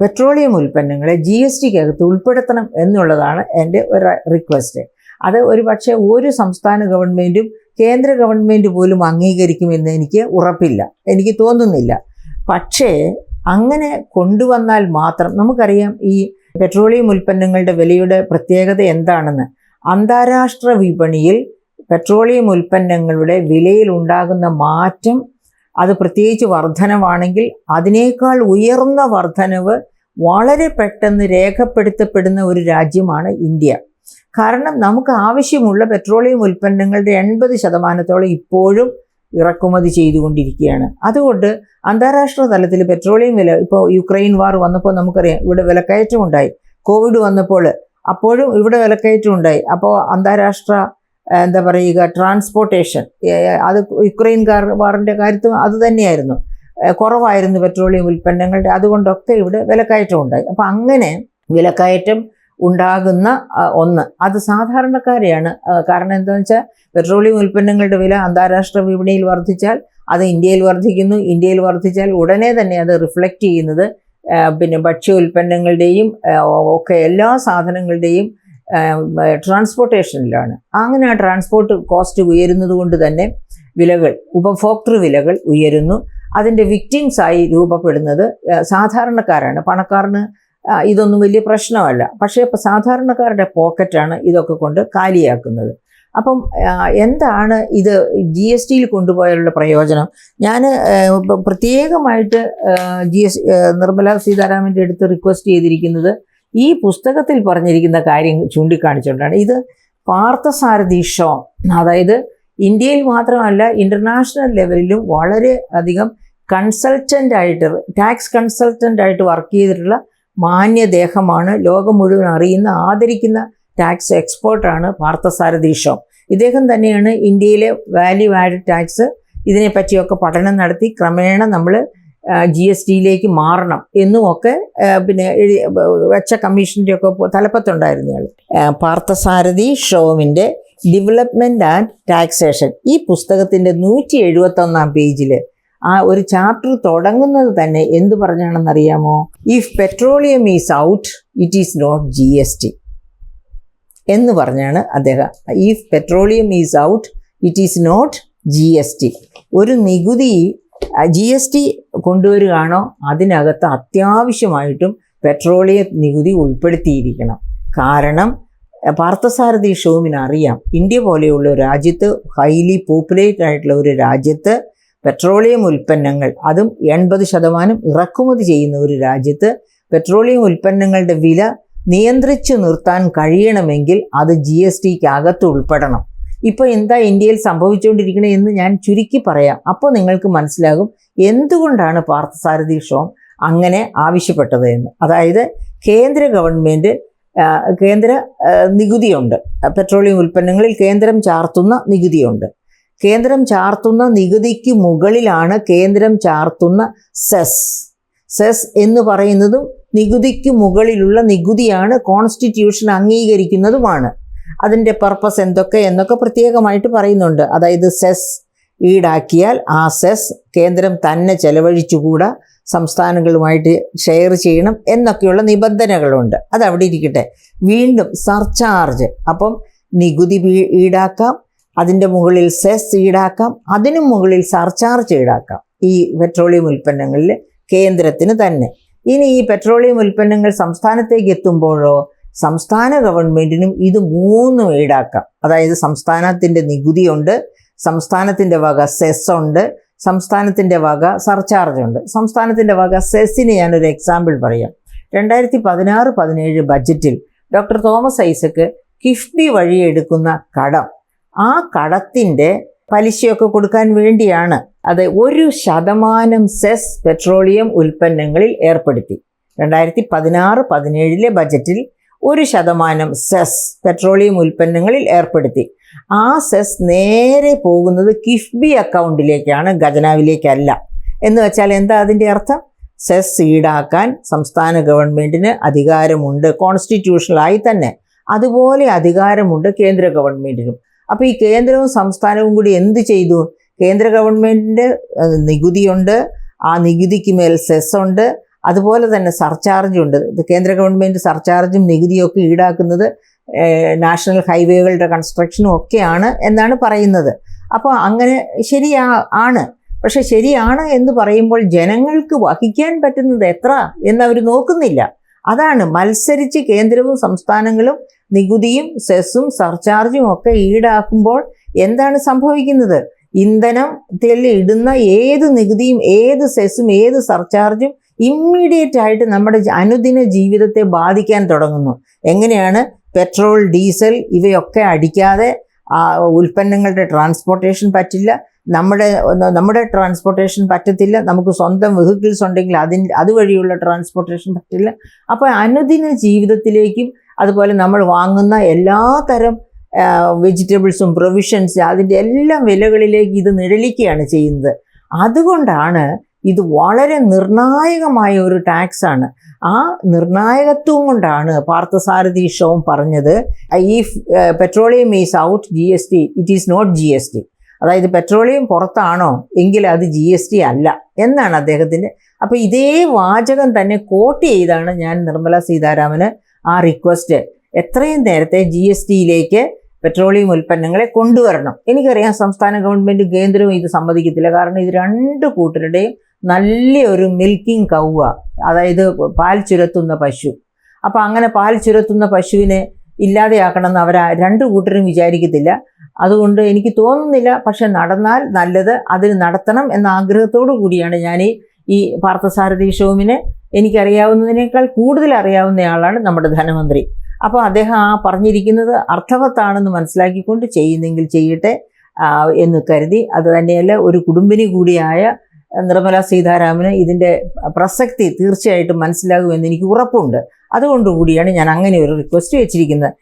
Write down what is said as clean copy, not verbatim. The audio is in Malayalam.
പെട്രോളിയം ഉൽപ്പന്നങ്ങളെ GSTക്കകത്ത് ഉൾപ്പെടുത്തണം എന്നുള്ളതാണ് എൻ്റെ ഒരു റിക്വസ്റ്റ്. അത് ഒരു പക്ഷേ ഒരു സംസ്ഥാന ഗവൺമെൻറ്റും കേന്ദ്ര ഗവൺമെൻറ് പോലും അംഗീകരിക്കുമെന്ന് എനിക്ക് ഉറപ്പില്ല, എനിക്ക് തോന്നുന്നില്ല. പക്ഷേ അങ്ങനെ കൊണ്ടുവന്നാൽ മാത്രം, നമുക്കറിയാം ഈ പെട്രോളിയം ഉൽപ്പന്നങ്ങളുടെ വിലയുടെ പ്രത്യേകത എന്താണെന്ന്. അന്താരാഷ്ട്ര വിപണിയിൽ പെട്രോളിയം ഉൽപ്പന്നങ്ങളുടെ വിലയിൽ ഉണ്ടാകുന്ന മാറ്റം, അത് പ്രത്യേകിച്ച് വർധനവാണെങ്കിൽ അതിനേക്കാൾ ഉയർന്ന വർധനവ് വളരെ പെട്ടെന്ന് രേഖപ്പെടുത്തപ്പെടുന്ന ഒരു രാജ്യമാണ് ഇന്ത്യ. കാരണം നമുക്ക് ആവശ്യമുള്ള പെട്രോളിയം ഉൽപ്പന്നങ്ങളുടെ 80% ഇപ്പോഴും ഇറക്കുമതി ചെയ്തുകൊണ്ടിരിക്കുകയാണ്. അതുകൊണ്ട് അന്താരാഷ്ട്ര തലത്തിൽ പെട്രോളിയം വില, ഇപ്പോൾ യുക്രൈൻ വാർ വന്നപ്പോൾ നമുക്കറിയാം ഇവിടെ വിലക്കയറ്റം ഉണ്ടായി. കോവിഡ് വന്നപ്പോൾ അപ്പോഴും ഇവിടെ വിലക്കയറ്റം ഉണ്ടായി. അപ്പോൾ അന്താരാഷ്ട്ര എന്താ പറയുക, ട്രാൻസ്പോർട്ടേഷൻ, അത് യുക്രൈൻ വാറിൻ്റെ കാര്യത്തിൽ അത് തന്നെയായിരുന്നു, കുറവായിരുന്നു പെട്രോളിയം ഉൽപ്പന്നങ്ങളുടെ. അതുകൊണ്ടൊക്കെ ഇവിടെ വിലക്കയറ്റം ഉണ്ടായി. അപ്പോൾ അങ്ങനെ വിലക്കയറ്റം ഉണ്ടാകുന്ന ഒന്ന് അത് സാധാരണക്കാരെയാണ്. കാരണം എന്താണെന്ന് വെച്ചാൽ പെട്രോളിയം ഉൽപ്പന്നങ്ങളുടെ വില അന്താരാഷ്ട്ര വിപണിയിൽ വർദ്ധിച്ചാൽ അത് ഇന്ത്യയിൽ വർദ്ധിക്കുന്നു. ഇന്ത്യയിൽ വർദ്ധിച്ചാൽ ഉടനെ തന്നെ അത് റിഫ്ലക്റ്റ് ചെയ്യുന്നത് പിന്നെ ഭക്ഷ്യ ഉൽപ്പന്നങ്ങളുടെയും ഒക്കെ എല്ലാ സാധനങ്ങളുടെയും ട്രാൻസ്പോർട്ടേഷനിലാണ്. അങ്ങനെ ആ ട്രാൻസ്പോർട്ട് കോസ്റ്റ് ഉയരുന്നത് കൊണ്ട് തന്നെ വിലകൾ, ഉപഭോക്തൃ വിലകൾ ഉയരുന്നു. അതിൻ്റെ വിക്ടിംസായി രൂപപ്പെടുന്നത് സാധാരണക്കാരാണ്. പണക്കാരന് ഇതൊന്നും വലിയ പ്രശ്നമല്ല. പക്ഷേ സാധാരണക്കാരുടെ പോക്കറ്റാണ് ഇതൊക്കെ കൊണ്ട് കാലിയാക്കുന്നത്. അപ്പം എന്താണ് ഇത് GSTയിൽ കൊണ്ടുപോയാലുള്ള പ്രയോജനം? ഞാൻ പ്രത്യേകമായിട്ട് നിർമ്മലാ സീതാരാമൻ്റെ അടുത്ത് റിക്വസ്റ്റ് ചെയ്തിരിക്കുന്നത് ഈ പുസ്തകത്തിൽ പറഞ്ഞിരിക്കുന്ന കാര്യം ചൂണ്ടിക്കാണിച്ചുകൊണ്ടാണ്. ഇത് പാർത്ഥസാരഥി ഷോ, അതായത് ഇന്ത്യയിൽ മാത്രമല്ല ഇൻ്റർനാഷണൽ ലെവലിലും വളരെ അധികം കൺസൾട്ടൻ്റായിട്ട്, ടാക്സ് കൺസൾട്ടൻ്റായിട്ട് വർക്ക് ചെയ്തിട്ടുള്ള മാന്യദേഹമാണ്. ലോകം മുഴുവൻ അറിയുന്ന, ആദരിക്കുന്ന ടാക്സ് എക്സ്പേർട്ടാണ് പാർത്ഥസാരഥി ഷോ. ഇദ്ദേഹം തന്നെയാണ് ഇന്ത്യയിലെ വാല്യൂ ആഡഡ് ടാക്സ് ഇതിനെപ്പറ്റിയൊക്കെ പഠനം നടത്തി ക്രമേണ നമ്മൾ GSTയിലേക്ക് മാറണം എന്നുമൊക്കെ പിന്നെ വെച്ച കമ്മീഷൻ്റെ ഒക്കെ തലപ്പത്തുണ്ടായിരുന്നയാൾ. പാർത്ഥസാരഥി ഷോവിൻ്റെ ഡെവലപ്മെൻറ്റ് ആൻഡ് ടാക്സേഷൻ, ഈ പുസ്തകത്തിൻ്റെ 171 പേജിൽ ആ ഒരു ചാപ്റ്റർ തുടങ്ങുന്നത് തന്നെ എന്ത് പറഞ്ഞാണെന്നറിയാമോ? If petroleum is out it is not GST എന്ന് പറഞ്ഞാണ് അദ്ദേഹം. If petroleum is out it is not GST. ഒരു നികുതി GST കൊണ്ടുവരികയാണോ അതിനകത്ത് അത്യാവശ്യമായിട്ടും പെട്രോളിയം നികുതി ഉൾപ്പെടുത്തിയിരിക്കണം. കാരണം പാർത്ഥസാരഥി ഷോവിനറിയാം, ഇന്ത്യ പോലെയുള്ള ഒരു രാജ്യത്ത്, ഹൈലി പോപ്പുലേറ്റഡ് ആയിട്ടുള്ള ഒരു രാജ്യത്ത് പെട്രോളിയം ഉൽപ്പന്നങ്ങൾ, അതും 80% ഇറക്കുമതി ചെയ്യുന്ന ഒരു രാജ്യത്ത് പെട്രോളിയം ഉൽപ്പന്നങ്ങളുടെ വില നിയന്ത്രിച്ചു നിർത്താൻ കഴിയണമെങ്കിൽ അത് GSTക്കകത്ത് ഉൾപ്പെടണം. ഇപ്പോൾ എന്താ ഇന്ത്യയിൽ സംഭവിച്ചുകൊണ്ടിരിക്കണേ എന്ന് ഞാൻ ചുരുക്കി പറയാം. അപ്പോൾ നിങ്ങൾക്ക് മനസ്സിലാകും എന്തുകൊണ്ടാണ് പാർത്ഥസാരഥി ഷോ അങ്ങനെ ആവശ്യപ്പെട്ടത് എന്ന്. അതായത് കേന്ദ്ര ഗവൺമെൻറ് കേന്ദ്ര നികുതിയുണ്ട്, പെട്രോളിയം ഉൽപ്പന്നങ്ങളിൽ കേന്ദ്രം ചാർത്തുന്ന നികുതിയുണ്ട്. കേന്ദ്രം ചാർത്തുന്ന നികുതിക്ക് മുകളിലാണ് കേന്ദ്രം ചാർത്തുന്ന സെസ് എന്ന് പറയുന്നതും നികുതിക്ക് മുകളിലുള്ള നികുതിയാണ്, കോൺസ്റ്റിറ്റ്യൂഷൻ അംഗീകരിക്കുന്നതുമാണ്. അതിൻ്റെ പർപ്പസ് എന്നൊക്കെ പ്രത്യേകമായിട്ട് പറയുന്നുണ്ട്. അതായത് സെസ് ഈടാക്കിയാൽ ആ സെസ് കേന്ദ്രം തന്നെ ചെലവഴിച്ചുകൂടാ, സംസ്ഥാനങ്ങളുമായിട്ട് ഷെയർ ചെയ്യണം എന്നൊക്കെയുള്ള നിബന്ധനകളുണ്ട്. അതവിടെ ഇരിക്കട്ടെ. വീണ്ടും സർചാർജ്, അപ്പം നികുതി ഈടാക്കാം, അതിൻ്റെ മുകളിൽ സെസ് ഈടാക്കാം, അതിനു മുകളിൽ സർചാർജ് ഈടാക്കാം ഈ പെട്രോളിയം ഉൽപ്പന്നങ്ങളിൽ കേന്ദ്രത്തിന് തന്നെ. ഇനി ഈ പെട്രോളിയം ഉൽപ്പന്നങ്ങൾ സംസ്ഥാനത്തേക്ക് എത്തുമ്പോഴോ സംസ്ഥാന ഗവൺമെൻറ്റിനും ഇത് 3 ഈടാക്കാം. അതായത് സംസ്ഥാനത്തിൻ്റെ നികുതിയുണ്ട്, സംസ്ഥാനത്തിൻ്റെ വക സെസ് ഉണ്ട്, സംസ്ഥാനത്തിൻ്റെ വക സർചാർജ് ഉണ്ട്. സംസ്ഥാനത്തിൻ്റെ വക സെസ്സിന് ഞാനൊരു എക്സാമ്പിൾ പറയാം. 2016-17 ബഡ്ജറ്റിൽ ഡോക്ടർ തോമസ് ഐസക്ക് കിഫ്ബി വഴി എടുക്കുന്ന കടം, ആ കടത്തിൻ്റെ പലിശയൊക്കെ കൊടുക്കാൻ വേണ്ടിയാണ് അത് 1% സെസ് പെട്രോളിയം ഉൽപ്പന്നങ്ങളിൽ ഏർപ്പെടുത്തി. 2016-17 ബഡ്ജറ്റിൽ 1% സെസ് പെട്രോളിയം ഉൽപ്പന്നങ്ങളിൽ ഏർപ്പെടുത്തി. ആ സെസ് നേരെ പോകുന്നത് കിഫ്ബി അക്കൗണ്ടിലേക്കാണ്, ഖജനാവിലേക്കല്ല. എന്ന് വെച്ചാൽ എന്താ അതിൻ്റെ അർത്ഥം? സെസ് ഈടാക്കാൻ സംസ്ഥാന ഗവൺമെൻറ്റിന് അധികാരമുണ്ട്, കോൺസ്റ്റിറ്റ്യൂഷണലായി തന്നെ. അതുപോലെ അധികാരമുണ്ട് കേന്ദ്ര ഗവൺമെൻറ്റിനും. അപ്പോൾ ഈ കേന്ദ്രവും സംസ്ഥാനവും കൂടി എന്ത് ചെയ്തു? കേന്ദ്ര ഗവൺമെൻറ്റിൻ്റെ നികുതിയുണ്ട്, ആ നികുതിക്ക് മേൽ സെസ് ഉണ്ട്, അതുപോലെ തന്നെ സർചാർജ് ഉണ്ട്. ഇത് കേന്ദ്ര ഗവൺമെൻറ് സർചാർജും നികുതിയൊക്കെ ഈടാക്കുന്നത് നാഷണൽ ഹൈവേകളുടെ കൺസ്ട്രക്ഷനും ഒക്കെയാണ് എന്നാണ് പറയുന്നത്. അപ്പോൾ അങ്ങനെ ആണ്. പക്ഷെ ശരിയാണ് എന്ന് പറയുമ്പോൾ ജനങ്ങൾക്ക് വഹിക്കാൻ പറ്റുന്നത് എത്ര എന്നവർ നോക്കുന്നില്ല. അതാണ് മത്സരിച്ച് കേന്ദ്രവും സംസ്ഥാനങ്ങളും നികുതിയും സെസ്സും സർചാർജും ഒക്കെ ഈടാക്കുമ്പോൾ എന്താണ് സംഭവിക്കുന്നത്? ഇന്ധനത്തിൽ ഇടുന്ന ഏത് നികുതിയും ഏത് സെസ്സും ഏത് സർചാർജും ഇമ്മീഡിയറ്റ് ആയിട്ട് നമ്മുടെ അനുദിന ജീവിതത്തെ ബാധിക്കാൻ തുടങ്ങുന്നു. എങ്ങനെയാണ്? പെട്രോൾ, ഡീസൽ ഇവയൊക്കെ അടിക്കാതെ ഉൽപ്പന്നങ്ങളുടെ ട്രാൻസ്പോർട്ടേഷൻ പറ്റില്ല, നമ്മുടെ ട്രാൻസ്പോർട്ടേഷൻ പറ്റത്തില്ല, നമുക്ക് സ്വന്തം വെഹിക്കിൾസ് ഉണ്ടെങ്കിൽ അതുവഴിയുള്ള ട്രാൻസ്പോർട്ടേഷൻ പറ്റില്ല. അപ്പോൾ അനുദിന ജീവിതത്തിലേക്കും അതുപോലെ നമ്മൾ വാങ്ങുന്ന എല്ലാ തരം വെജിറ്റബിൾസും പ്രൊവിഷൻസ് അതിൻ്റെ എല്ലാം വിലകളിലേക്ക് ഇത് നിഴലിക്കുകയാണ് ചെയ്യുന്നത്. അതുകൊണ്ടാണ് ഇത് വളരെ നിർണായകമായ ഒരു ടാക്സാണ്. ആ നിർണായകത്വം കൊണ്ടാണ് പാർത്ഥസാരഥി ഷോം പറഞ്ഞത്, if petroleum is out GST, it is not GST. അതായത് പെട്രോളിയം പുറത്താണോ എങ്കിൽ അത് GST അല്ല എന്നാണ് അദ്ദേഹത്തിൻ്റെ. അപ്പോൾ ഇതേ വാചകം തന്നെ കോട്ട് ചെയ്താണ് ഞാൻ നിർമ്മല സീതാരാമന് ആ റിക്വസ്റ്റ് എത്രയും നേരത്തെ GSTയിലേക്ക് പെട്രോളിയം ഉൽപ്പന്നങ്ങളെ കൊണ്ടുവരണം. എനിക്കറിയാം സംസ്ഥാന ഗവൺമെൻറ് കേന്ദ്രവും ഇത് സമ്മതിക്കത്തില്ല. കാരണം ഇത് രണ്ട് കൂട്ടരുടെയും നല്ലൊരു മിൽക്കിംഗ് കൗവ, അതായത് പാൽ ചുരത്തുന്ന പശു. അപ്പോൾ അങ്ങനെ പാൽ ചുരത്തുന്ന പശുവിനെ ഇല്ലാതെയാക്കണമെന്ന് അവർ രണ്ട് കൂട്ടരും വിചാരിക്കത്തില്ല. അതുകൊണ്ട് എനിക്ക് തോന്നുന്നില്ല. പക്ഷെ നടന്നാൽ നല്ലത്, അതിന് നടത്തണം എന്ന ആഗ്രഹത്തോടു കൂടിയാണ് ഞാൻ ഈ പാർത്ഥസാരഥി ഷോമിനെ എനിക്കറിയാവുന്നതിനേക്കാൾ കൂടുതൽ അറിയാവുന്നയാളാണ് നമ്മുടെ ധനമന്ത്രി. അപ്പോൾ അദ്ദേഹം ആ പറഞ്ഞിരിക്കുന്നത് അർത്ഥവത്താണെന്ന് മനസ്സിലാക്കിക്കൊണ്ട് ചെയ്യുന്നെങ്കിൽ ചെയ്യട്ടെ എന്ന് കരുതി. അത് തന്നെയല്ല, ഒരു കുടുംബിനി കൂടിയായ നിർമ്മല സീതാരാമന് ഇതിൻ്റെ പ്രസക്തി തീർച്ചയായിട്ടും മനസ്സിലാകുമെന്ന് എനിക്ക് ഉറപ്പുണ്ട്. അതുകൊണ്ടുകൂടിയാണ് ഞാൻ അങ്ങനെ ഒരു റിക്വസ്റ്റ് വെച്ചിരിക്കുന്നത്.